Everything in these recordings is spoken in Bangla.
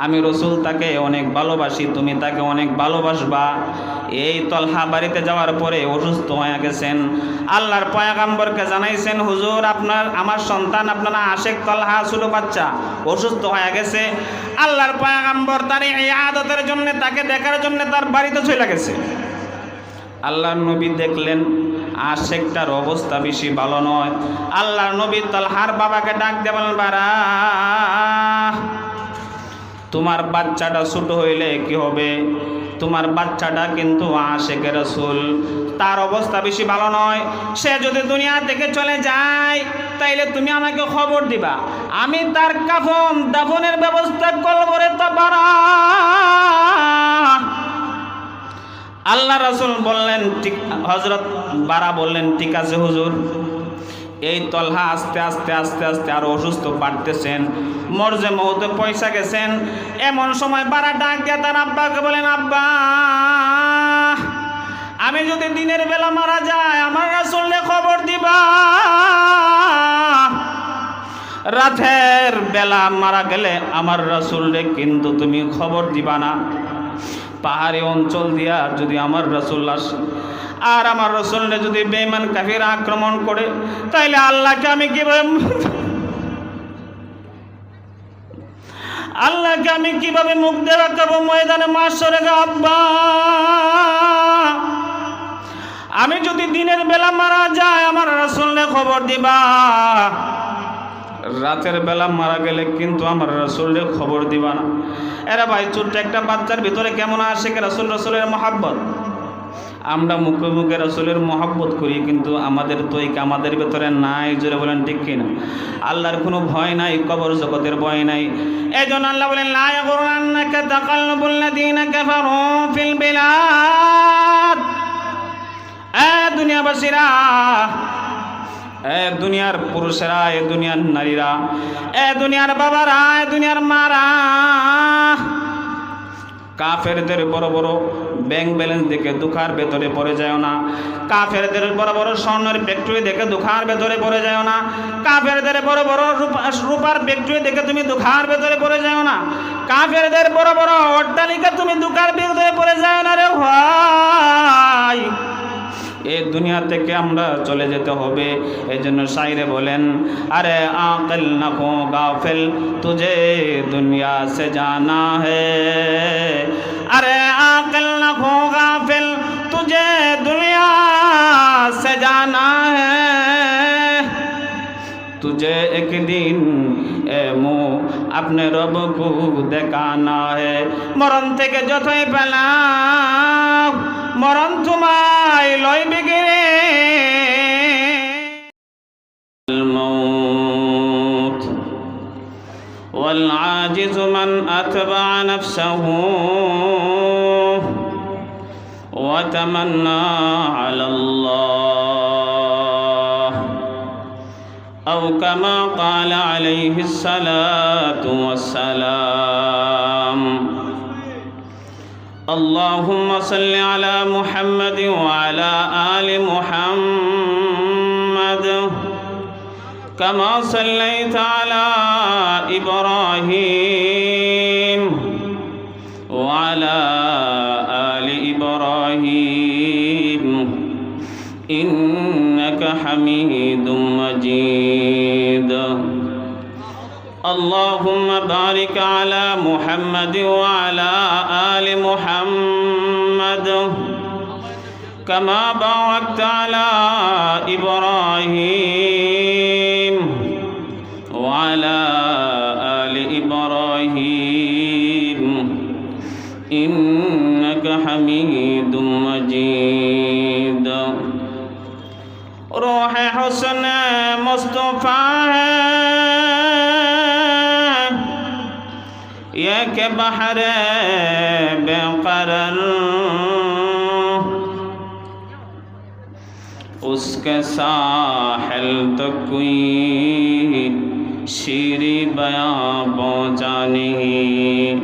আমি রসুল তাকে অনেক ভালোবাসি, তুমি তাকে অনেক ভালোবাসবা। এই তলহা বাড়িতে যাওয়ার পরে অসুস্থ হয়ে গেছেন। আল্লাহর পয়গম্বরকে জানাইছেন, হুজুর আমার সন্তান আপনারা আশেক তলহা ছোট বাচ্চা অসুস্থ হয়ে গেছে। আল্লাহর পয়গম্বর তার এই আদতের জন্য, তাকে দেখার জন্য তার বাড়িতে চলে গেছে। আল্লাহর নবী দেখলেন আশেকটার অবস্থা বেশি ভালো নয়। আল্লাহর নবী তলহার বাবাকে ডাক দিয়ে বলেন, বারা তোমার বাচ্চাটা ছোট হইলে কি হবে? তোমার বাচ্চাটা কিন্তু আশেকে রাসূল, তার অবস্থা বেশি ভালো নয়। সে যদি দুনিয়া থেকে চলে যায় তাইলে তুমি আমাকে খবর দিবা, আমি তার কাফন দাফনের ব্যবস্থা কলবরে তো বারা। আল্লাহ রাসূল বললেন, ঠিক, হযরত বারা বললেন, ঠিক আছে হুজুর। এই তলহা আস্তে আস্তে আস্তে আস্তে আরো অসুস্থ বাড়তেছেন, মরজে মৌতে পয়সা গেছেন। এমন সময় বারা ডাক দিয়ে তার আব্বাকে বলেন, আব্বা আমি যদি দিনের বেলা মারা যায় আমার রাসূলকে খবর দিবা, রাতের বেলা মারা গেলে আমার রাসূলকে কিন্তু তুমি খবর দিবা না। পাহাড়ি অঞ্চল দিয়া যদি আমার রাসূল আসে আর আমার রাসূলকে যদি বেঈমান কাফির আক্রমণ করে তাইলে আল্লাহকে আমি কিভাবে মুখ দেখাবো ময়দানে মাশরে? আব্বা আমি যদি দিনের বেলা মারা যায় আমার রাসূলকে খবর দিবা, রাতের বেলা মারা গেলে কিন্তু আমার রাসূলের খবর দিবা না। এরা ভাই, ছোট্ট একটা বাচ্চার ভিতরে কেমন আসে রাসূলের মহব্বত। আমরা মুখে মুখে রাসূলের মহব্বত করি, কিন্তু আমাদের আমাদের ভিতরে নাই। জোরে বলেন ঠিক কিনা? আল্লাহর কোনো ভয় নাই, কবর জগতের ভয় নাই। এজন্য আল্লাহ বলেন, লা ইয়াগুররান্নাকা তাকাল্লুবুল লাযীনা কাফারু ফিল বিলাদ। দুনিয়াবাসীরা, দুনিয়ার পুরুষেরা, দুনিয়ার নারীরা, দুনিয়ার বাবারা, দুনিয়ার মারা, কাফেরদের বড় বড় ব্যাংক ব্যালেন্স দেখে দুঃখার ভেতরে পড়ে যায় না। কাফেরদের বড় বড় স্বর্ণের ফ্যাক্টরি দেখে দুঃখার ভেতরে পড়ে যায় না। কাফেরদের বড় বড় রূপার ফ্যাক্টরি দেখে তুমি দুঃখার ভেতরে পড়ে যাও না। কাফেরদের বড় বড় অট্টালিকা তুমি দুঃখার ভেতরে পড়ে যাও না রে ভাই। এই দুনিয়া থেকে আমরা চলে যেতে হবে। এই জন্য শায়রে বলেন, আরে আকিল না হো গাফিল তুঝে দুনিয়া সে জানা হে। আরে আকিল না হো গাফিল তুঝে দুনিয়া সে জানা হে। तुझे एक दिन ए मो अपने रब को देखाना है। मरण থেকে যতই পেলাম মরণ তোমায় লইবে গিরে। الموت والعاجز من أتبع نفسه وتمنى على الله أو كما قال عليه الصلاة والسلام اللهم صل على محمد وعلى آل محمد كما صليت على إبراهيم وعلى آل إبراهيم إنك حميد مجيد اللهم بارك على محمد وعلى آل محمد كما باركت على إبراهيم وعلى آل إبراهيم إنك حميد مجيد روح حسن مصطفى ये के बहर बेकरार उसके साहिल तक कोई शीरी बयां पहुँचा नहीं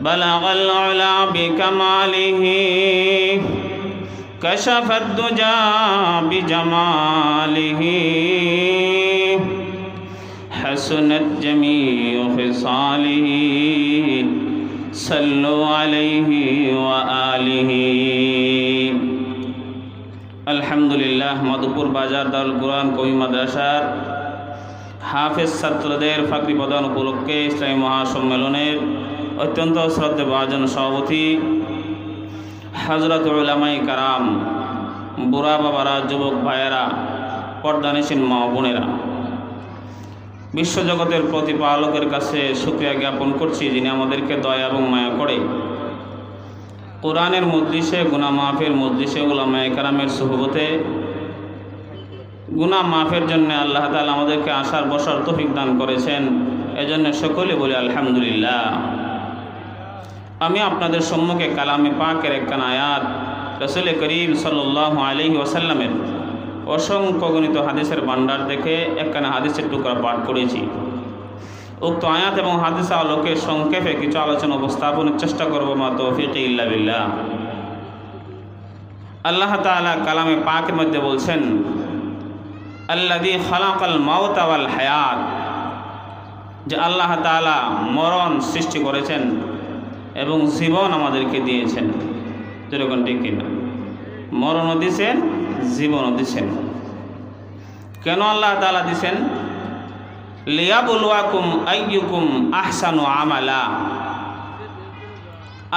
बलगल उला बिकमालिही कशफत दुजा बिजमालिही हसनत जमीउ खिसालिही صلوا عليه وآله। আলহামদুলিল্লাহ, মধুপুর বাজার দারুল কুরআন কওমি মাদ্রাসার হাফেজ ছাত্রদের ফাকরি প্রদান উপলক্ষে ইসলামী মহাসম্মেলনের অত্যন্ত শ্রদ্ধেভাজন সভাপতি হযরত উলামায়ে কারাম, বুড়া বাবারা, যুবক ভাইয়েরা, পর্দানিসীন মা বোনেরা, বিশ্বজগতের প্রতিপালকের কাছে শুকরিয়া জ্ঞাপন করছি, যিনি আমাদেরকে দয়া এবং মায়া করে কোরআনের মজলিসে, গুনাহ মাফের মজলিসে, উলামায়ে কেরামের সুহবতে গুনাহ মাফের জন্য আল্লাহ তাআলা আমাদেরকে আসার বসার তৌফিক দান করেছেন। এজন্য সকলে বলি আলহামদুলিল্লাহ। আমি আপনাদের সম্মুখে কালামে পাকের একখানা আয়াত, রাসূল করিম সাল্লাল্লাহু আলাইহি ওয়াসাল্লামের অসংখ্য গণিত হাদিসের ভান্ডার দেখে একখানা হাদিসের টুকরা পাঠ করেছি। উক্ত আয়াত এবং হাদিস আলোকে সংক্ষেপে কিছু আলোচনা উপস্থাপনের চেষ্টা করব, মা তৌফিকি ইল্লা বিল্লাহ। আল্লাহ তাআলা কালামে পাকের মধ্যে বলছেন, আল্লাযী খালাকাল মাউতা ওয়াল হায়াত, যে আল্লাহ তাআলা মরণ সৃষ্টি করেছেন এবং জীবন আমাদেরকে দিয়েছেন। যেরকম ঠিক কিনা? মরণও দিয়েছেন, জীবনও দিয়েছেন। কেন আল্লাহ তাআলা দিয়েছেন? লিয়াবলুয়াকুম আইয়ুকুম আহসানু আমালা,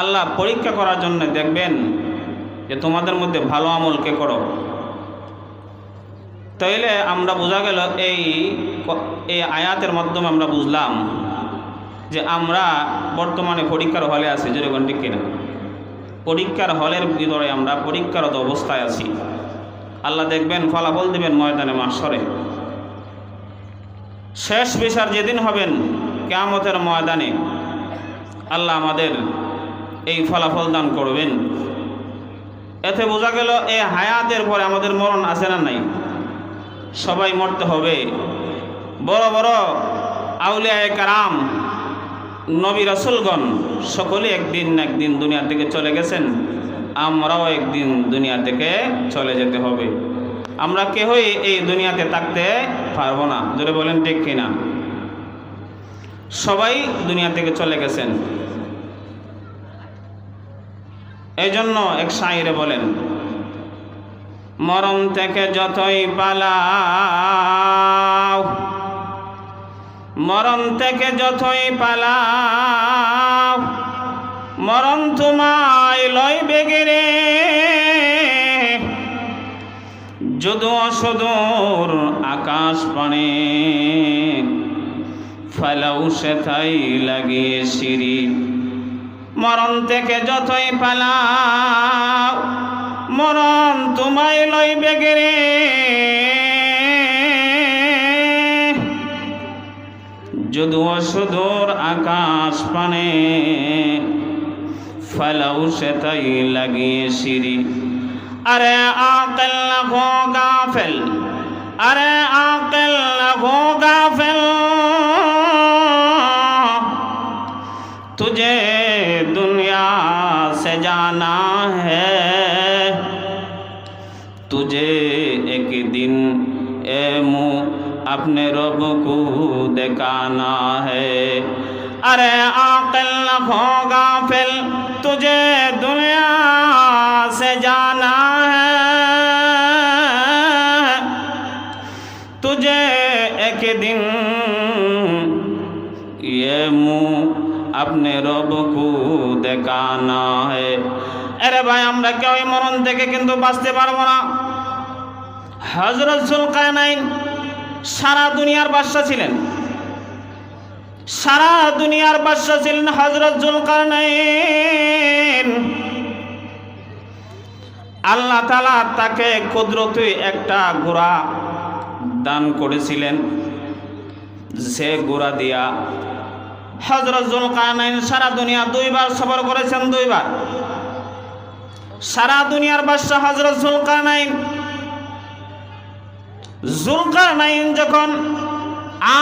আল্লাহ পরীক্ষা করার জন্য দেখবেন যে তোমাদের মধ্যে ভালো আমল কে করো। তাইলে আমরা বোঝা গেল, এই আয়াতের মাধ্যমে আমরা বুঝলাম যে আমরা বর্তমানে পরীক্ষার হলে আছি। যেরকম ঠিক কিনা? পরীক্ষার হলের ভিতরে আমরা পরীক্ষারত অবস্থায় আছি। আল্লাহ দেখবেন, ফলাফল দেবেন ময়দানে মাহশরে। শেষ বিচার যেদিন হবেন কিয়ামতের ময়দানে, আল্লাহ আমাদের এই ফলাফল দান করবেন। এতে বোঝা গেল এই হায়াতের পরে আমাদের মরণ আছে না নাই? সবাই মরতে হবে। বড় বড় আউলিয়ায়ে কারাম, নবী রাসূলগণ সকলে একদিন না একদিন দুনিয়া থেকে চলে গেছেন। আমরাও একদিন দুনিয়া থেকে চলে যেতে হবে। আমরা কেউই এই দুনিয়াতে থাকতে পারবো না। জোরে বলেন ঠিক কিনা? সবাই দুনিয়া থেকে চলে গেছেন। এই জন্য এক শায়রে বলেন, মরণ থেকে যতই পালাও, মরণ থেকে যতই পালাও, মরণ তোমায় লইবে গেরে। যদু সুদূর আকাশ পানে, ফালাও সেথাই লাগিয়ে সিঁড়ি। মরণ থেকে যতই পালাও, মরণ তোমায় লইবে গেরে। যদু সুদূর আকাশ পানে, ফালাও সেথাই লাগিয়ে সিঁড়ি। আরে আকিল না হো গাফিল, আরে আকিল না হো গাফিল, तुझे दुनिया से जाना है, तुझे एक दिन ए मुँह अपने रब को दिखाना है। अरे आकिल न हो गाफिल, तुझे दुनिया से जाना है, तुझे एक दिन ये मुँह अपने रब को देखाना है। अरे भाई, আমরা কেউ এই মরণ থেকে কিন্তু বাঁচতে পারবো না। হযরত যুলকারনাইন সারা দুনিয়ার বাদশা ছিলেন। সারা দুনিয়ার বাদশা ছিলেন হযরত যুলকারনাইন। আল্লাহ তাআলা তাকে কুদরতি একটা ঘোড়া দান করেছিলেন। সে ঘোড়া দিয়া হযরত যুলকারনাইন সারা দুনিয়া দুইবার সফর করেছেন। দুইবার সারা দুনিয়ার বাদশা হযরত যুলকারনাইন। যুলকারনাইন যখন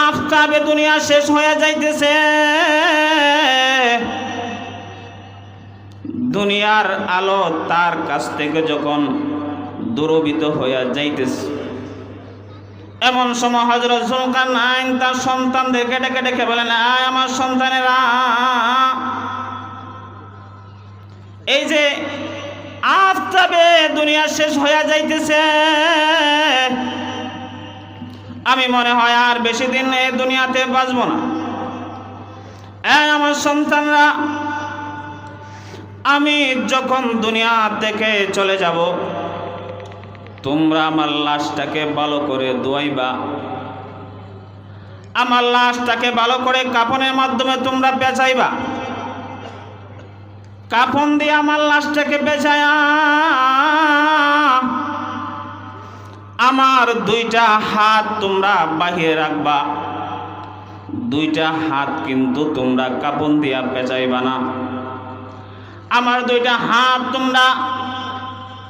আফতাবে দুনিয়া শেষ হয়ে যাইতেছে, দুনিয়ার আলো তার কাছ থেকে যখন দূরভীত হয়ে যাইতেছে, এমন সময় হযরত যুলকারনাইন তার সন্তানদেরকে ডেকে ডেকে বলেন, আয় আমার সন্তানেরা, দুনিয়া শেষ হয়ে যাইতেছে, আমি মনে হয় আর বেশি দিন এই দুনিয়াতে বাঁচব না। আমার সন্তানরা, আমি যখন দুনিয়া থেকে চলে যাব, তোমরা আমার লাশটাকে ভালো করে ধোয়াইবা, আমার লাশটাকে ভালো করে কাফনের মাধ্যমে তোমরা বেচাইবা, কাফন দিয়ে আমার লাশটাকে বেচায়া আমার দুইটা হাত তোমরা বাহিরে রাখবা, দুইটা হাত কিন্তু তোমরা কাফন দিয়া বেচাইবা না। আমার দুইটা হাত তোমরা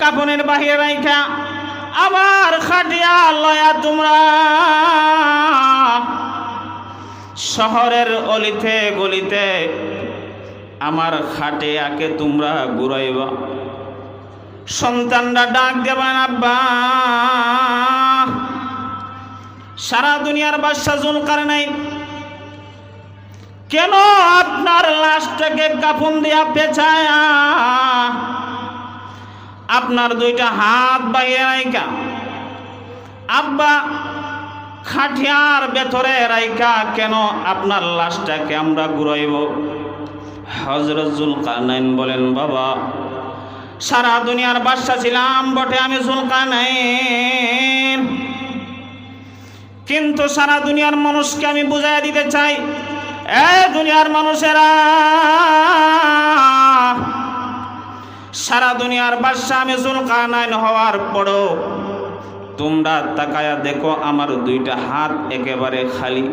কাফনের বাহিরে রাখা আবার খাটিয়া লয়া তোমরা শহরের অলিতে গলিতে আমার খাটিয়াকে তোমরা ঘুরাইবা। সন্তানরা ডাক দেবেন, আব্বা, সারা দুনিয়ার বাদশা জুলকারনাইন কেন আপনার লাশটাকে কাফন দিয়া পেঁচায়া আপনার দুইটা হাত বাইরে রাইকা আব্বা খাটিয়ার ভেতরে রাইকা কেন আপনার লাশটাকে আমরা ঘুরাইব? হযরত জুলকারনাইন বলেন, বাবা, সারা দুনিয়ার বাদশা ছিলাম বটে আমি জুলকারনাইন, কিন্তু সারা দুনিয়ার মানুষকে আমি বুঝাইয়া দিতে চাই, দুনিয়ার মানুষেরা, সারা দুনিয়ার বাদশা আমি জুলকারনাইন হওয়ার পরও তোমরা তাকায়া দেখো আমার দুইটা হাত একেবারে খালি,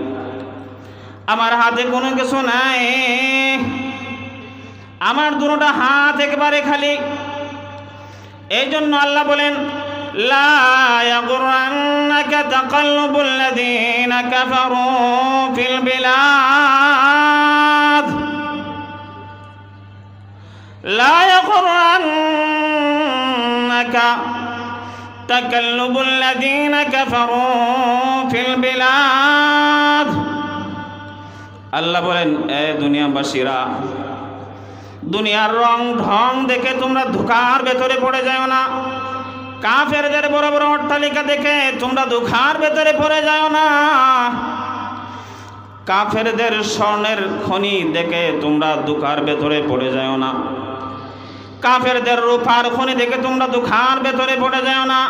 আমার হাতে কোনো কিছু নাই, আমার দুটো হাত একেবারে খালি। এই জন্য আল্লাহ বলেন, লা ইয়াগুররান্নাকা তাকাল্লুবুল লাযীনা কাফারু ফিল বিলাদ, লা ইয়াগুররান্নাকা তাকাল্লুবুল লাযীনা কাফারু ফিল বিলাদ। আল্লাহ বলেন, এ দুনিয়াবাসীরা, দুনিয়ার রং ঢং দেখে তোমরা ধোঁকার ভেতরে পড়ে যাও না, কাফেরদের বড় বড় অট্টালিকা দেখে তোমরা ধোঁকার ভেতরে পড়ে যাও না, কাফেরদের স্বর্ণের খনি দেখে তোমরা ধোঁকার ভেতরে পড়ে যাও না, কাফেরদের রূপার খনি দেখে তোমরা ধোঁকার ভেতরে পড়ে যাও না,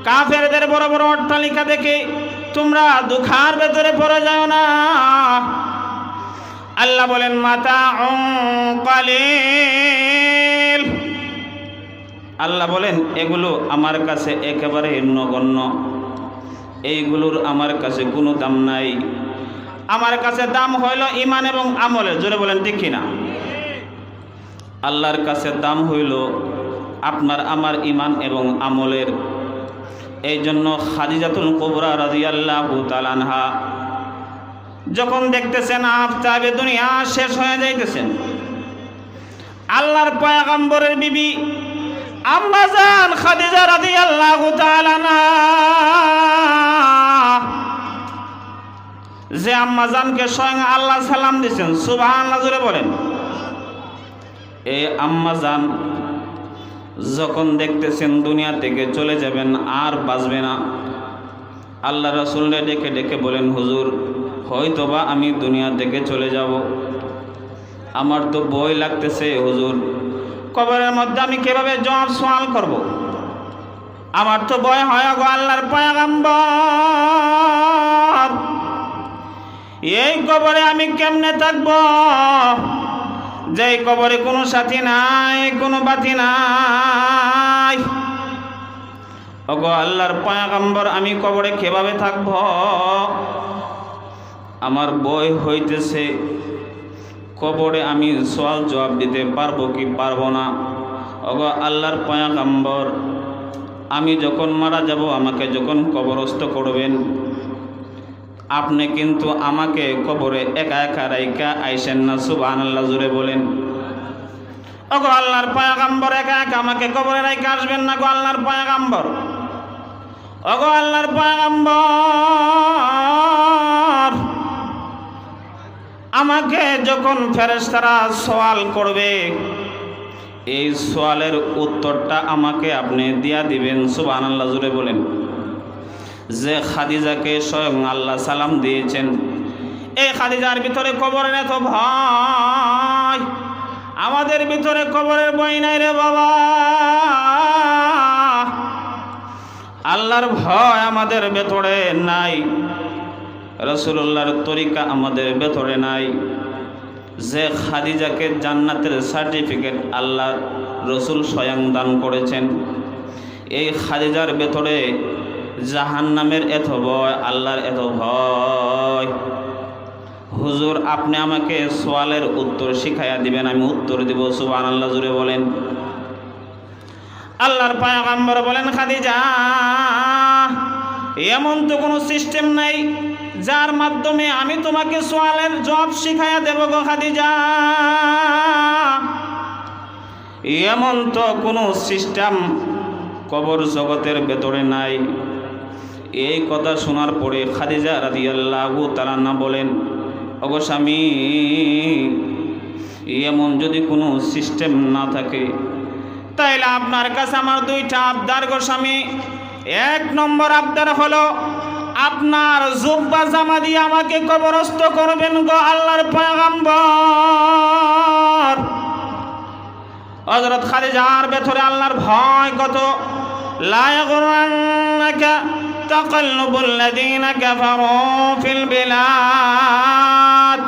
কাফেরদের বড় বড় অট্টালিকা দেখে তোমরা ধোঁকার ভেতরে পড়ে যাও না। আল্লাহ বলেন, মাতাউন কালিল, আল্লাহ বলেন এগুলো আমার কাছে একেবারে নগণ্য, এইগুলোর আমার কাছে কোনো দাম নাই, আমার কাছে দাম হইল ঈমান এবং আমলের। জোরে বলেন ঠিক কিনা? আল্লাহর কাছে দাম হইল আপনার আমার ঈমান এবং আমলের। এই জন্য খাদিজাতুল কুবরা রাদিয়াল্লাহু তাআলা আনহা যখন দেখতেছেন আফতাবে দুনিয়া শেষ হয়ে যাইতেছেন, আল্লাহর পয়গম্বরের বিবি আম্মা জান খাদিজা রাদিয়াল্লাহু তাআলা আনহা, যে আম্মা জানকে স্বয়ং আল্লাহ সালাম দিয়েছেন, সুবহানাল্লাহ জোরে বলেন। এই আম্মা জান যখন দেখতেছেন দুনিয়া থেকে চলে যাবেন, আর বাঁচবে না, আল্লাহ রাসূলকে ডেকে ডেকে বলেন, হুজুর, হয়তোবা আমি দুনিয়া থেকে চলে যাব, আমার তো ভয় লাগতেছে হুজুর, কবরের মধ্যে আমি কিভাবে জবাব সওয়াল করব, আমার তো ভয় হয় গো আল্লাহর পয়গম্বর, এই কবরে আমি কেমনে থাকব, যেই কবরে কোনো সাথী নাই, কোনো বাতি নাই, ওগো আল্লাহর পয়গম্বর, আমি কবরে কিভাবে থাকব, আমার ভয় হইতেছে, কবরে আমি সওয়াল জবাব দিতে পারবো কি পারবো না। ওগো আল্লাহর পয়গম্বর, আমি যখন মারা যাব, আমাকে যখন কবরস্থ করবেন, আপনি কিন্তু আমাকে কবরে একা একা রাইকা আইসেন না। সুবহানাল্লাহ জোরে বলেন। ওগো আল্লাহর পয়গম্বর, একা একা আমাকে কবরে রাইকা আসবেন না গো আল্লাহর পয়গম্বর। ওগো আল্লাহর পয়গম্বর, আমাকে যখন ফেরেশতারা সওয়াল করবে, এই সোয়ালের উত্তরটা আমাকে আপনি দিয়া দিবেন। সুবহানাল্লাহ, জোরে বলেন। যে খাদিজাকে স্বয়ং আল্লাহ সালাম দিয়েছেন, এই খাদিজার ভিতরে কবরের এত ভয়, আমাদের ভিতরে কবরের ভয় নাই রে বাবা। আল্লাহর ভয় আমাদের ভেতরে নাই, রাসূলুল্লাহর তরিকা আমাদের ভেতরে নাই। যে খাদিজাকে জান্নাতের সার্টিফিকেট আল্লাহ রসুল স্বয়ং দান করেছেন, এই খাদিজার ভেতরে জাহান্নামের এত ভয়, আল্লাহর এত ভয়। হুজুর, আপনি আমাকে সোয়ালের উত্তর শিখাইয়া দিবেন, আমি উত্তর দিব। সুবহানাল্লাহ, জুড়ে বলেন। আল্লাহর পয়গম্বর বলেন, খাদিজা, এমন তো কোনো সিস্টেম নাই যার মাধ্যমে আমি তোমাকে সোয়ালের জবাব শিখাইয়া দেব গো খাদিজা। এমন তো কোনো সিস্টেম কবর জগতের ভেতরে নাই। এই কথা শোনার পরে খাদিজা রাদিয়াল্লাহু তাআলা আনহা বলেন, ওগো স্বামী, এমন যদি কোনো সিস্টেম না থাকে তাইলে আপনার কাছে আমার দুইটা আবদার গো স্বামী। এক নম্বর আবদার হলো, আপনার জুব্বা জামা দিয়ে আমাকে কবরস্থ করবেন গো আল্লাহর পয়গম্বর। হযরত খাদিজার ভেতরে আল্লাহর ভয় কত। লা ইয়াগরান্নাকা তাকাল্লুবুল লাযিনা কাফারু ফিল বিলাদ।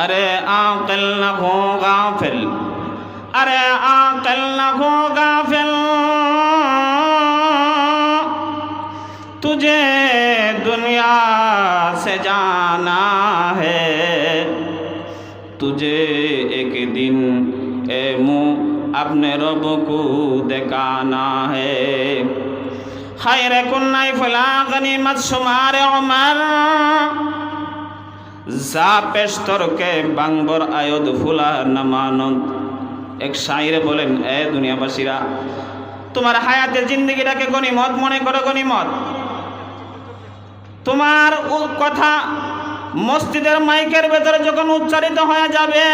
আরে আকিল না গো গাফিল, আরে আকিল না গো গাফিল, तुझे दुनिया से जाना है, तुझे एक दिन ए मुँह अपने रब को दिखाना है। खैर कुन्नाई फला गनीमत शुमार उमर, जा पेशतर के बांगबर आयोद फुला नमानत। एक शायरे बोलेन, ए दुनियाबासीरा, তোমার হায়াতের জিন্দেগিটাকে গনিমত মনে করো, গনিমত। তোমার কথা মসজিদের মাইকের ভেতরে যখন উচ্চারিত হয়ে যাবে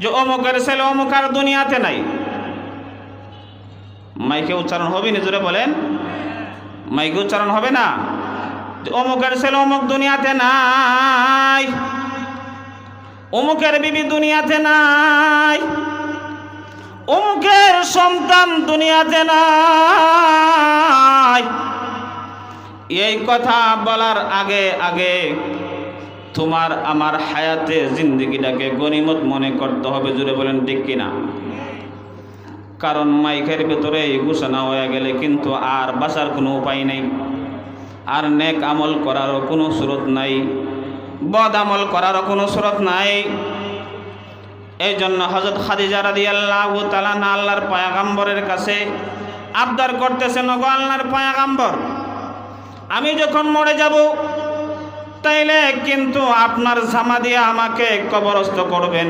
যে অমুকের ছেলে অমুক আর দুনিয়াতে নাই, মাইকে উচ্চারণ হবে না? জোরে বলেন, মাইকে উচ্চারণ হবে না যে অমুকের ছেলে অমুক দুনিয়াতে নাই, অমুকের বিবি দুনিয়াতে নাই, অমুকের সন্তান দুনিয়াতে নাই। এই কথা বলার আগে আগে তোমার আমার হায়াতে জিন্দেগিটাকে গনিমত মনে করতে হবে। জুড়ে বলেন ঠিক কিনা? কারণ মাইকের ভেতরে এই ঘোষণা হয়ে গেলে কিন্তু আর বাঁচার কোনো উপায় নেই, আর নেক আমল করারও কোনো সুরত নাই, বদ আমল করারও কোনো সুরত নাই। এই জন্য হযরত খাদিজা রাদিয়াল্লাহু তাআলা আল্লাহর পয়গম্বরের কাছে আবদার করতেছেন, ওগো আল্লাহর পয়গম্বর, আমি যখন মরে যাব তাইলে কিন্তু আপনার জামা দিয়ে আমাকে কবরস্থ করবেন,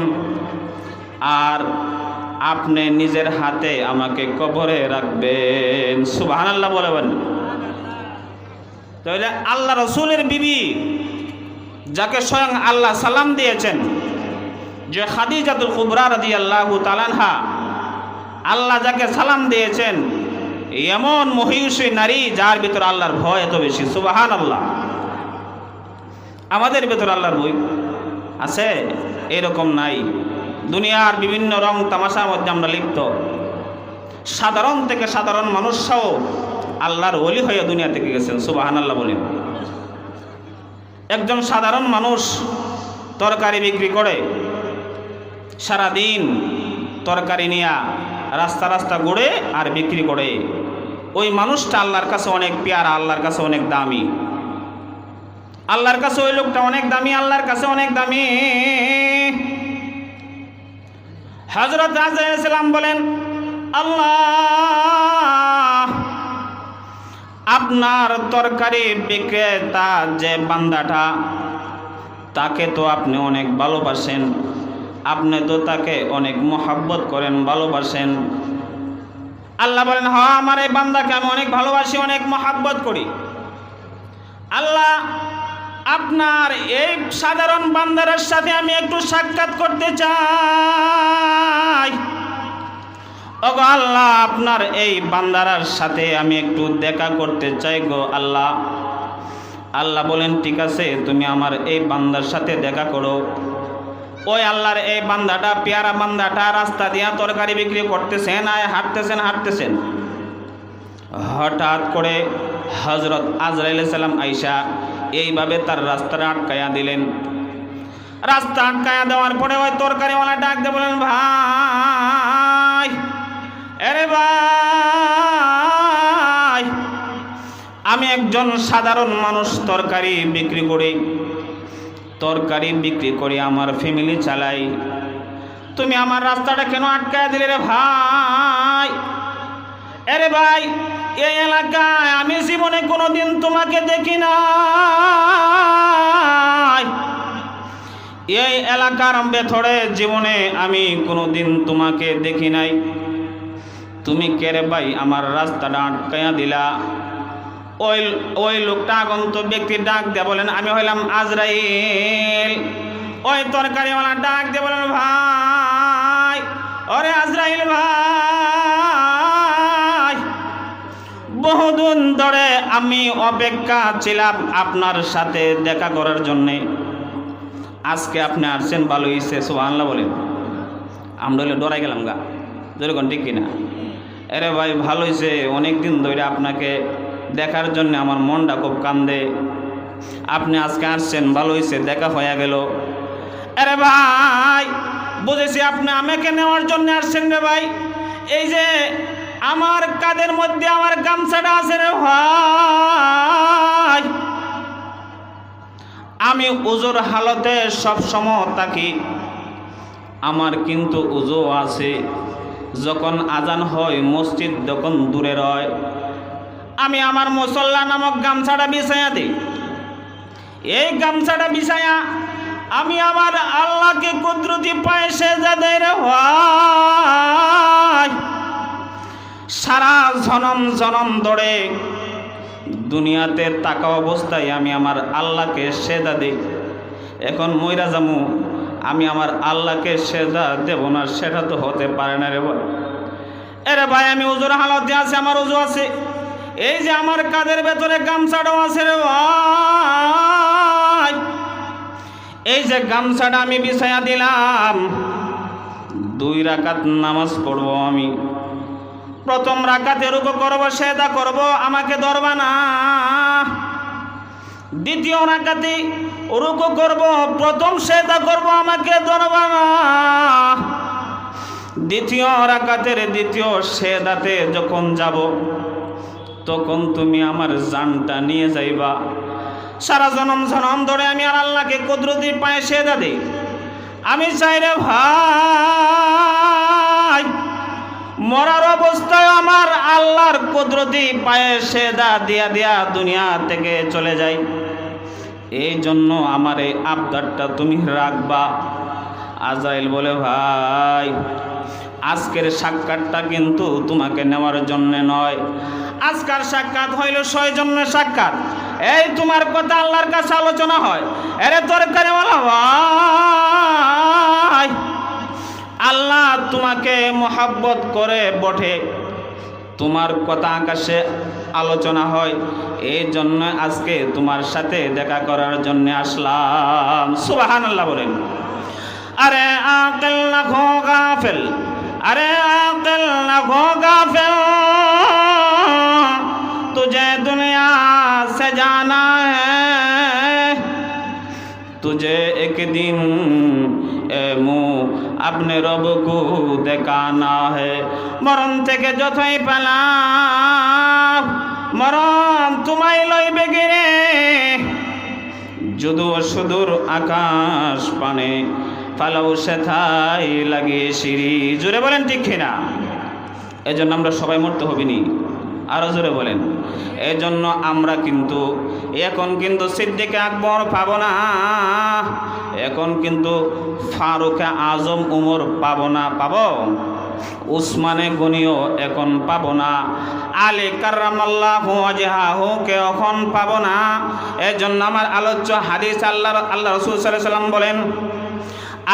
আর আপনি নিজের হাতে আমাকে কবরে রাখবেন। সুবহানাল্লাহ বলবেন। তাহলে আল্লাহ রাসূলের বিবি, যাকে স্বয়ং আল্লাহ সালাম দিয়েছেন, যে খাদিজাতুল কুবরা রাদিয়াল্লাহু তাআলা আনহা, আল্লাহ যাকে সালাম দিয়েছেন, এমন মহিষী নারী যার ভিতরে আল্লাহর ভয় এত বেশি। সুবহানাল্লাহ। আমাদের ভিতরে আল্লাহর ভয় আছে? এরকম নাই। দুনিয়ার বিভিন্ন রং তামাশার মধ্যে আমরা লিপ্ত। সাধারণ থেকে সাধারণ মানুষরাও আল্লাহর ওলি হয়ে দুনিয়া থেকে গেছেন। সুবহানাল্লাহ বলেন। একজন সাধারণ মানুষ তরকারি বিক্রি করে, সারাদিন তরকারি নিয়ে রাস্তা রাস্তা ঘুরে আর বিক্রি করে, ওই মানুষটা আল্লাহর কাছে অনেক পেয়ারা, আল্লাহর কাছে অনেক দামি। আল্লাহর কাছে ওই লোকটা অনেক দামি, আল্লাহর কাছে অনেক দামি। হযরত আযরাইল আলাইহিস সালাম বলেন, আল্লাহ, আপনার তরকারি বিক্রেতা যে বান্দাটা, তাকে তো আপনি অনেক ভালোবাসেন, আপনি তো তাকে অনেক মহব্বত করেন, ভালোবাসেন। আল্লাহ বলেন, হ্যাঁ, আমার এই বান্দাকে আমি অনেক ভালোবাসি, অনেক মহব্বত করি। আল্লাহ আপনার এই সাধারণ বান্দারের সাথে আমি একটু সাক্ষাৎ করতে চাই। ওগো আল্লাহ, আপনার এই বান্দারার সাথে আমি একটু দেখা করতে চাই গো আল্লাহ। আল্লাহ বলেন, ঠিক আছে, তুমি আমার এই বান্দার সাথে দেখা করো। ওই আল্লাহর এই বান্দাটা, পেয়ারা বান্দাটা রাস্তা দিয়া তরকারি বিক্রি করতেছেন, আর হাঁটতেছেন। হঠাৎ করে হযরত আজরাইল আলাইহিস সালাম আইসা এইভাবে তার রাস্তাটা আটকায়া দিলেন। রাস্তা আটকায়া দেওয়ার পরে ওই তরকারিওয়ালা ডাক দিয়ে বলেন, ভাই, আরে ভাই, আমি একজন সাধারণ মানুষ, তরকারি বিক্রি করি, আমার ফ্যামিলি চালাই। তুমি আমার রাস্তাটা কেন আটকায়া দিলে রে ভাই? আরে ভাই, এই এলাকায় আমি জীবনে কোনোদিন তোমাকে দেখি নাই। এই এলাকার ভেতরে জীবনে আমি কোনোদিন তোমাকে দেখি নাই। তুমি কে রে ভাই, আমার রাস্তাটা আটকায়া দিলা? ওই লোকটা, আগন্তুক ব্যক্তি ডাক দিয়ে বলেন, আমি হইলাম আজরাইল। ওই তরকারিওয়ালা ডাক দিয়ে বলেন, ভাই, ওরে আজরাইল ভাই, বহুদিন ধরে আমি অপেক্ষা ছিলাম আপনার সাথে দেখা করার জন্যে। আজকে আপনি আসছেন, ভালো হয়েছে, সুবহানাল্লাহ বলেন। আমরা হলে ডরাই গেলাম গা, যেরকম ঠিক কিনা? আরে ভাই, ভালো হয়েছে, অনেকদিন ধরে আপনাকে দেখার জন্য আমার মনটা খুব কান্দে। আপনি আজকে আসছেন, ভালো হয়েছে, দেখা হয়ে গেল। আরে ভাই, বুঝেছি আপনি আমাকে নেওয়ার জন্য আসছেন রে ভাই। এই যে আমার কাঁধের মধ্যে আমার গামছাটা আছে রে ভাই, আমি উজুর হালতে সব সময় থাকি। আমার কিন্তু উজু আছে, যখন আজান হয় মসজিদ যখন দূরে রয়, আমি আমার মুসল্লা নামক গামছাটা বিছাইয়া দিই। এই গামছাটা বিছাইয়া আমি আমার আল্লাহকে কুদরতি পায়ে সেজদা দেই রে ভাই। সারা জনম ধরে দুনিয়াতে থাকা অবস্থায় আমি আমার আল্লাহকে সেজদা দিই। এখন মইরা যামু, আমি আমার আল্লাহকে সেজদা দেব না, সেটা তো হতে পারে না রে ভাই। এরে ভাই, আমি উজুর হালতে আছে, আমার উজু আছে। এই যে আমার কাঁধের ভেতরে গামছাটাও আছে রে ভাই, এই যে গামছাটা আমি বিছাইয়া দিলাম। 2 রাকাত নামাজ পড়বো আমি। প্রথম রাকাতে রুকু করব, সেজদা করব, আমাকে ধরবা না। দ্বিতীয় রাকাতে রুকু করব, প্রথম সেজদা করব, আমাকে ধরবা না। দ্বিতীয় রাকাতের দ্বিতীয় সেজদাতে যখন যাব, তখন তুমি আমার জানটা নিয়ে যাইবা। সারা জনম ধরে আমি আর আল্লাহকে কুদরতি পায়ে সেজদা দেই। আমি চাই রে ভাই, মরার অবস্থায় আমার আল্লাহর কুদরতি পায়ে সেজদা দিয়া দুনিয়া থেকে চলে যাই। এই জন্য আমার এই আবদারটা তুমি রাখবা। আজরাইল বলে, ভাই, আজকের সাক্ষাৎটা কিন্তু তোমাকে নেওয়ার জন্য নয়। আজকের সাক্ষাৎ হইল সৌজন্যের সাক্ষাৎ। এই তোমার কথা আল্লাহর কাছে আলোচনা হয়। আরে তরকারিওয়ালা ভাই, আল্লাহ তোমাকে মহব্বত করে বটে, তোমার কথা আকাশে আলোচনা হয়। এই জন্য আজকে তোমার সাথে দেখা করার জন্য আসলাম। সুবহানাল্লাহ বলেন। আরে আকিল না খো গাফিল, अरे अक़ल न हो गाफ़िल, तुझे दुनिया से जाना है, तुझे एक दिन ए मुँह अपने रब को देखाना है। मरण থেকে যতই পালাও, মরণ তোমায় লইবে গিরে, যদুর সুদূর আকাশ পানে পালাও সেথায় লাগে সিঁড়ি। জোরে বলেন ঠিক কিনা? এই জন্য আমরা সবাই মরতে হবে নি, আরো জোরে বলেন। এই জন্য আমরা কিন্তু এখন কিন্তু সিদ্দিক আকবর পাবো না, এখন কিন্তু ফারুক আজম উমর পাবো না। পাবো? উসমানে গনিও এখন পাবো না, আলী কাররামাল্লাহু ওয়াজহাহু কে এখন পাবো না। এজন্য আমার আলোচ্য হাদিস আল্লাহ রাসূল সাল্লাল্লাহু আলাইহি ওয়াসাল্লাম বলেন,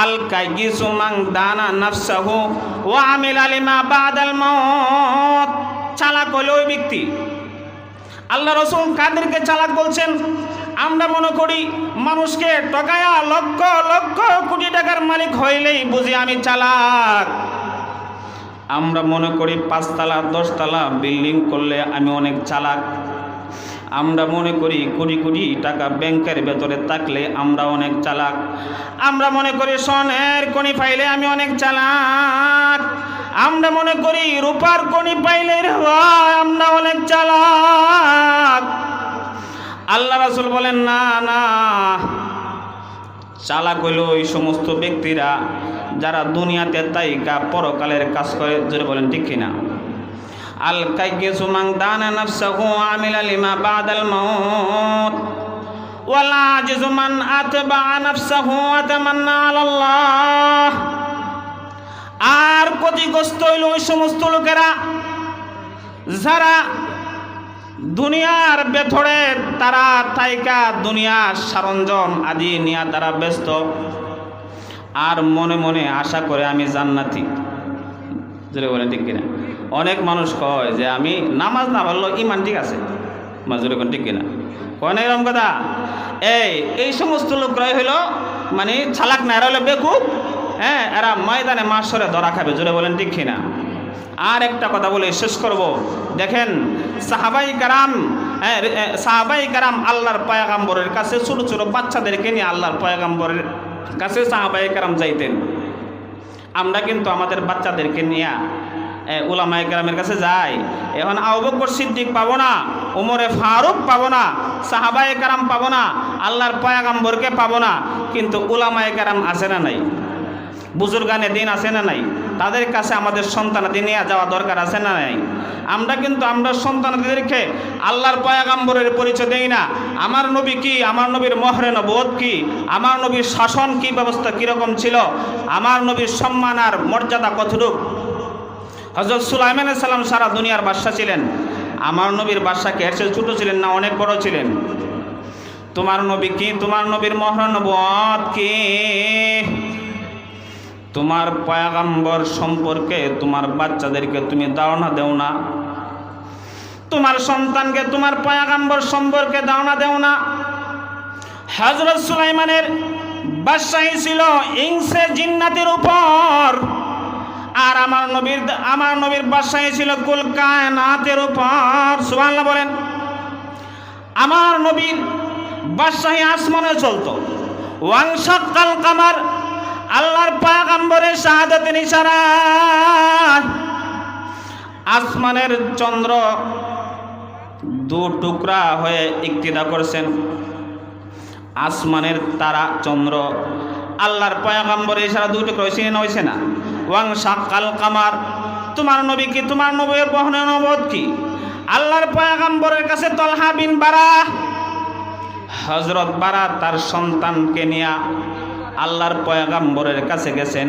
আল কাইয়িসু মান দানা নাফসাহু ওয়া আমিলা লিমা বাদাল মাউত। চালাক হলো ওই ব্যক্তি। আল্লাহ রাসূল কাদেরকে চালাক বলছেন? আমরা মনে করি মানুষকে ঠকায়া লক্ষ লক্ষ কোটি টাকার মালিক হইলেই বুঝি আমি চালাক। আমরা মনে করি 5 তলা 10 তলা বিল্ডিং করলে আমি অনেক চালাক। আমরা মনে করি কোটি কোটি টাকা ব্যাংকের ভেতরে থাকলে আমরা অনেক চালাক। আমরা মনে করি সোনার খনি পাইলে আমি অনেক চালাক। আমরা মনে করি রূপার খনি পাইলে আমরা অনেক চালাক। আল্লাহ রাসূল বলেন, না না, চালাক হইল ওই সমস্ত ব্যক্তিরা যারা দুনিয়াতে তাইকা পরকালের কাজ করে। জোরে বলেন ঠিক কিনা? আল কাইয়িসু মান দানা নাফসাহু ওয়া আমিলা লিমা বাদাল মাউত ওয়াল আজিজু মান আতবা নাফসাহু ওয়া তামান্না আলাল্লাহ। আর ক্ষতিগ্রস্ত হইল ওই সমস্ত লোকেরা যারা দুনিয়ার ভেতরে তারা তাইকা দুনিয়ার সরঞ্জাম আদি নিয়ে তারা ব্যস্ত, আর মনে মনে আশা করে আমি জান্নাতি। জোরে বলেন ঠিক কিনা? অনেক মানুষ কয় যে আমি নামাজ না পড়লেও ইমান ঠিক আছে। জোরে বলেন ঠিক কিনা? কয় না এরকম কথা? এই সমস্ত লোকরাই হইল মানে চালাক না, এরা হলো বেকুব। হ্যাঁ, এরা ময়দানে মাশরে ধরা খাবে। জোরে বলেন ঠিক কিনা? আর একটা কথা বলে শেষ করব। দেখেন সাহাবাই কারাম আল্লাহর পয়গম্বরের কাছে ছোট ছোট বাচ্চাদেরকে নিয়ে আল্লাহর পয়গম্বরের কাছে সাহাবাই কারাম যাইতেন। আমরা কিন্তু আমাদের বাচ্চাদেরকে নিয়ে উলামায়ে কেরামের কাছে যাই। এখন আবু বকর সিদ্দিক পাবো না, উমরে ফারুক পাবো না, সাহাবায়ে কেরাম পাবো না, আল্লাহর পয়গম্বরকে পাবো না, কিন্তু উলামায়ে কেরাম আছে না নাই? বুজুর্গানে দিন আছে না নাই? তাদের কাছে আমাদের সন্তানাদি নিয়ে যাওয়া দরকার আছে না নাই? আমরা কিন্তু আমরা সন্তানাদিদেরকে আল্লাহর পয়গম্বরের পরিচয় দেই না। আমার নবী কি, আমার নবীর মহরে নবুয়ত কি, আমার নবীর শাসন কি ব্যবস্থা কীরকম ছিল, আমার নবীর সম্মান আর মর্যাদা কতটুক। হযরত সুলাইমান আলাইহিস সালাম সারা দুনিয়ার বাদশা ছিলেন। আমার নবীর বাদশা কি এর চেয়ে ছোট ছিলেন না অনেক বড় ছিলেন? তোমার নবী কি, তোমার নবীর মহরে নবুয়ত কি, তোমার পয়গম্বর সম্পর্কে তোমার বাচ্চাদেরকে তুমি ধারণা দেও না, তোমার সন্তানকে তোমার পয়গম্বর সম্পর্কে ধারণা দেও না। হযরত সুলাইমানের বাদশাহী ছিল ইনসে জিন্নাতের উপর, আর আমার নবীর বাদশাহী ছিল কুল কায়নাতের উপর। সুবহানাল্লাহ বলেন। আমার নবীর বাদশাহী আসমানে চলতো। ওয়াংশাক্কাল কামার, আল্লাহর পয়গম্বরের শাহাদাতের ইশারা আসমানের চন্দ্র দু টুকরা হয়ে ইক্তিদা করছেন। আসমানের তারা চন্দ্র আল্লাহর পয়গম্বরের ইশারা দু টুকরা হয়েছে না হয়েছে না? ওয়াংশাক্কাল কামার, তোমার নবী কি, তোমার নবীর বহনে নবুয়ত কি? আল্লাহর পয়গম্বরের কাছে তলহা বিন বারা, হযরত বারা তার সন্তানকে নিয়ে আল্লাহর পয়গম্বরের কাছে গেছেন।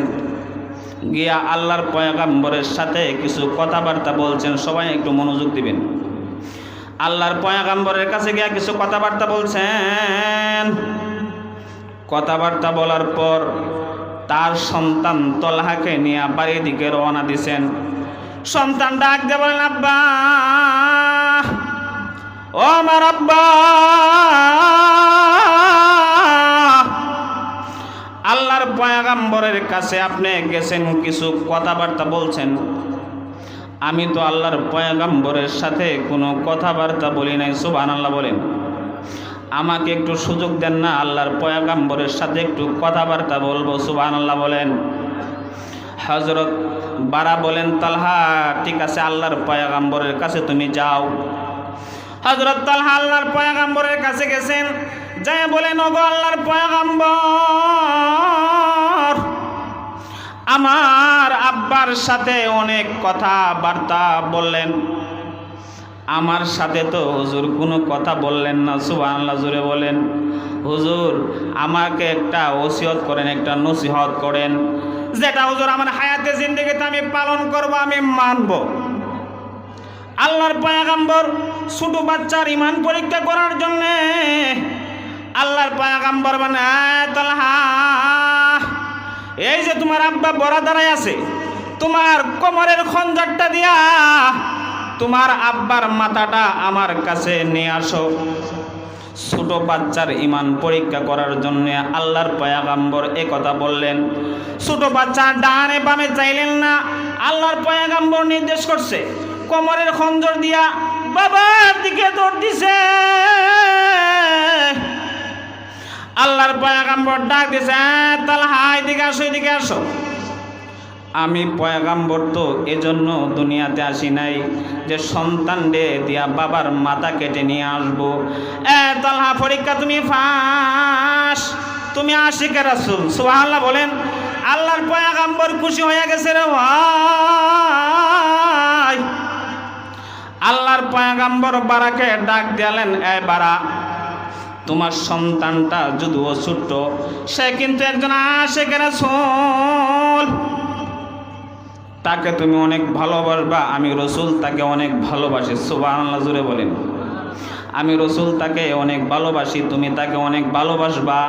গিয়া আল্লাহর পয়গম্বরের সাথে কিছু কথাবার্তা বলছেন। সবাই একটু মনোযোগ দিবেন। আল্লাহর পয়গম্বরের কাছে গিয়া কিছু কথাবার্তা বলছেন। কথাবার্তা বলার পর তার সন্তান তলহাকে নিয়ে বাড়ির দিকে রওনা দিছেন। সন্তান ডাক দিয়ে বলেন, আব্বা, ও আমার আব্বা, আল্লাহর পয়গম্বরের কাছে আপনি গেছেন, কিছু কথাবার্তা বলছেন। আমি তো আল্লাহর পয়গম্বরের সাথে কোনো কথাবার্তা বলি নাই। সুবহানাল্লাহ বলেন। আমাকে একটু সুযোগ দেন না, আল্লাহর পয়গম্বরের সাথে একটু কথাবার্তা বলবো। সুবহানাল্লাহ বলেন। হযরত বারা বলেন, তালহা ঠিক আছে, আল্লাহর পয়গম্বরের কাছে তুমি যাও। হযরত তালহা আল্লাহর পয়গম্বরের কাছে গেছেন। যাই বলেন, ওগো আল্লাহর পয়গম্বর, আমার আব্বার সাথে অনেক কথাবার্তা বললেন, আমার সাথে তো হুজুর কোনো কথা বললেন না। সুবহানাল্লাহ জোরে বলেন। হুজুর আমাকে একটা ওসিয়ত করেন, একটা নসিহত করেন। যেটা হুজুর আমার হায়াতে জিন্দেগিতে আমি পালন করব, আমি মানব। আল্লাহর পয়গম্বর ছোট বাচ্চার ঈমান পরীক্ষা করার জন্য আল্লাহর পয়গম্বর বলেন, তালহা, এই যে তোমার আব্বা বড়া দাঁড়ায় আছে, তোমার কোমরের খঞ্জরটা দিয়া তোমার আব্বার মাথাটা আমার কাছে নিয়ে আসো। ছোট বাচ্চার ঈমান পরীক্ষা করার জন্য আল্লাহর পয়গম্বর এই কথা বললেন। ছোট বাচ্চা ডানে বামে চাইলেন না, আল্লাহর পয়গম্বর নির্দেশ করছে, কোমরের খঞ্জর দিয়া বাবার দিকে দৌড় দিছে। আল্লাহর পয়গম্বর ডাক দিছে, তালহা এদিকে আসো, এদিকে আসো। আমি পয়গম্বর তো এজন্য দুনিয়াতে আসি নাই যে সন্তান দিয়া বাবার মাথা কেটে নিয়ে আসবো। তালহা, পরীক্ষা তুমি ফাঁস, তুমি আশিকে রাসূল। সুবহানাল্লাহ বলেন। আল্লাহর পয়গম্বর খুশি হয়ে গেছে রে ভাই। আল্লাহর পয়গম্বর বারাকে ডাক দিলেন, বারা, তোমার সন্তানটা যদিও ছোট্ট, সে কিন্তু একজন আশিকে রাসূল, তাকে তুমি অনেক ভালোবাসবা। আমি রসুল তাকে অনেক ভালোবাসি। সুবহানাল্লাহ জোরে বলেন। আমি রসুল তাকে অনেক ভালোবাসি, তুমি তাকে অনেক ভালোবাসবা।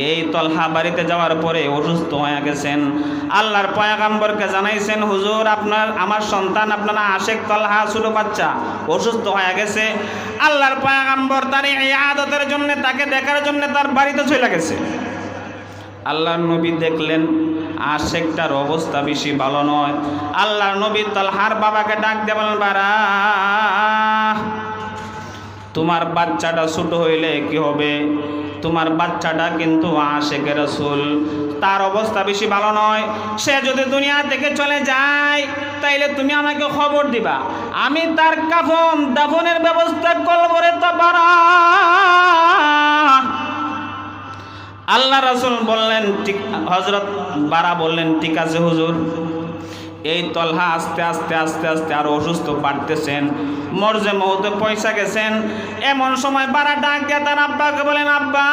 এই তলহা বাড়িতে যাওয়ার পরে অসুস্থ হয়ে গেছেন। আল্লাহর পয়গম্বরকে জানাইছেন, হুজুর, আমার সন্তান আপনার আশেক তলহা ছোট বাচ্চা অসুস্থ হয়ে গেছে। আল্লাহর পয়গম্বর তার এই আদতের জন্য, তাকে দেখার জন্য তার বাড়িতে চলে গেছে। আল্লাহর নবী দেখলেন আশেকটার অবস্থা বেশি ভালো নয়। আল্লাহর নবী তালহার বাবাকে ডাক দিয়ে বলেন, বারা, তোমার বাচ্চাটা ছোট হইলে কি হবে? তোমার বাচ্চাটা কিন্তু আশেকে রাসূল, তার অবস্থা বেশি ভালো নয়। সে যদি দুনিয়া থেকে চলে যায় তাইলে তুমি আমাকে খবর দিবা, আমি তার কাফন দাফনের ব্যবস্থা করবো রে। তো বারা, আল্লাহ রাসূল বললেন, ঠিক, হযরত বারা বললেন, ঠিক আছে হুজুর। এই তলহা আস্তে আস্তে আস্তে আস্তে আরো অসুস্থ বাড়তেছেন, মরজে মৌতে পয়সা গেছেন। এমন সময় বারা ডাক দিয়ে তার আব্বাকে বলেন, আব্বা,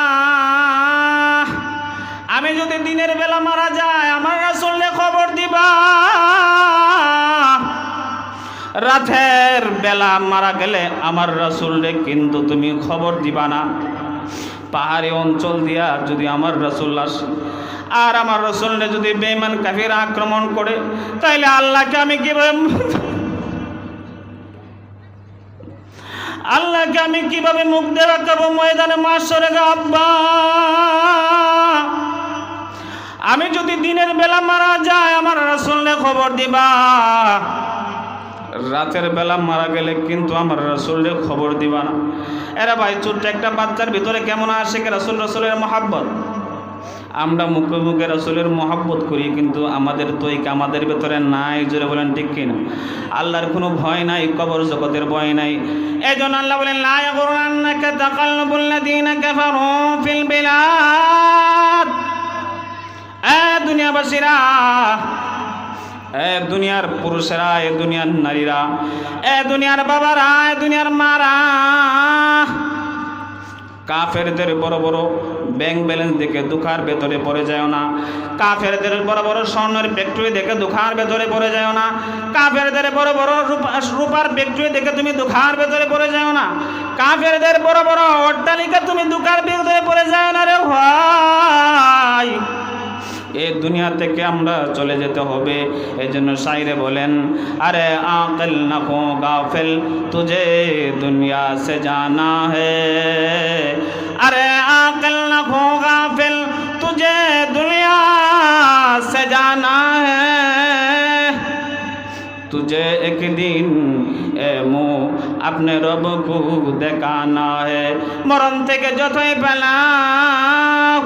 আমি যদি দিনের বেলা মারা যায় আমার রাসূলকে খবর দিবা, রাতের বেলা মারা গেলে আমার রাসূলকে কিন্তু তুমি খবর দিবা না। পাহাড়ি অঞ্চল দিয়া যদি আমার রাসূল আসে আর আমার রাসূলকে যদি বেঈমান কাফির আক্রমণ করে, তাইলে আল্লাহকে আমি কিভাবে মুখ দেখাবো ময়দানে মাশরে? আব্বা, আমি যদি দিনের বেলা মারা যায় আমার রাসূলকে খবর দিবা, রাতের বেলা মারা গেলে কিন্তু আমার রাসূলের খবর দিবা না। এরা ভাই, ছোট্ট একটা বাচ্চার ভিতরে কেমন আশিক রাসূল, রাসূলের মহব্বত। আমরা মুখে মুখে রাসূলের মহব্বত করি, কিন্তু আমাদের তৈক আমাদের ভিতরে নাই। জোরে বলেন ঠিক কিনা? আল্লাহর কোনো ভয় নাই, কবর জগতের ভয় নাই। এজন্য আল্লাহ বলেন, লা ইয়াগুররান্নাকা তাকাল্লুবুল লাযীনা কাফারু ফিল বিলাদ। দুনিয়াবাসীরা, দুনিয়ার পুরুষেরা, দুনিয়ার নারীরা, দুনিয়ার বাবারা, দুনিয়ার মারা, কাফেরদের বড় বড় ব্যাংক ব্যালেন্স দেখে দুঃখার ভেতরে পড়ে যায় না। কাফেরদের বড় বড় স্বর্ণের ফ্যাক্টরি দেখে দুঃখার ভেতরে পড়ে যায় না। কাফেরদের বড় বড় রূপার ফ্যাক্টরি দেখে তুমি দুঃখার ভেতরে পড়ে যাও না। কাফেরদের বড় বড় অট্টালিকা তুমি দুঃখার ভেতরে পড়ে যায় না রে ভাই। এই দুনিয়া থেকে আমরা চলে যেতে হবে। এই জন্য শায়রে বলেন, আরে আকিল না হো গাফিল, তুঝে দুনিয়া সে জানা হে। আরে আকিল না হো গাফিল, তুঝে দুনিয়া সে জানা হে। तुझे एक दिन ए मुँह अपने रब को देखाना है। মরণ থেকে যতই পালাও